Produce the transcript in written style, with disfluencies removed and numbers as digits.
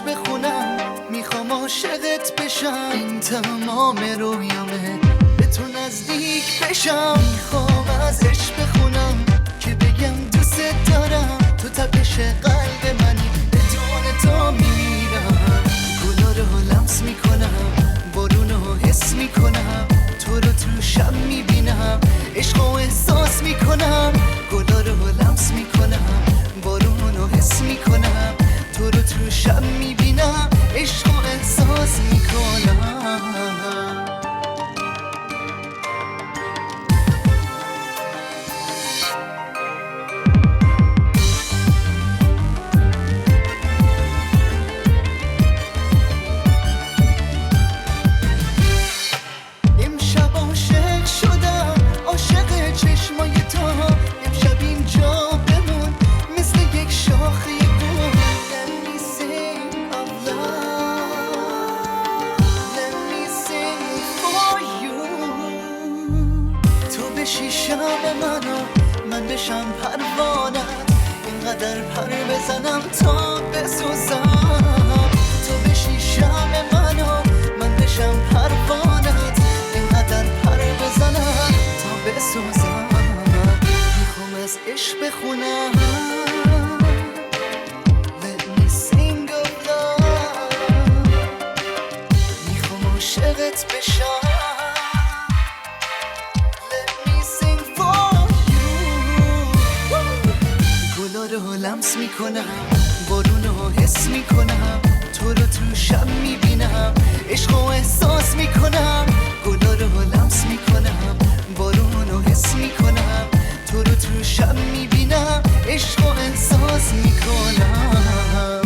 بخونم، میخوام عاشقت بشم، این تمام رویامه به تو نزدیک بشم. میخوام از عشق بخونم که بگم دوست دارم، تو تپش قلب منی، بدون تو میمیرم. گلا رو لمس میکنم، بارون رو حس میکنم، تو رو تو شب میبینم، عشق رو احساس میکنم. گلا رو لمس میکنم، بارون رو حس میکنم، تو رو تو شب میبینم، عشق رو احساس میکنم. امشب عاشق شدم، عاشق چشمای تو، امشب اینجا بمون مثل یک شاخه گل. Let me sing of love, let me sing for you. تو بشی شب منو، من بشم پروانت، اینقدر پر بزنم تا بسوزم. تو بشی شب منو، من بشم پروانت، اینقدر پر بزنم تا بسوزم. میخوام از عشق بخونم، Let me sing of love. میخوام عاشقت بشم، Let me sing for you. گلا رو لمس میکنم، بارون رو حس میکنم، تو رو تو شب میبینم، عشق رو احساس میکنم. گلا رو لمس میکنم، بارون رو حس میکنم، تو رو تو شب میبینم، عشق رو احساس میکنم.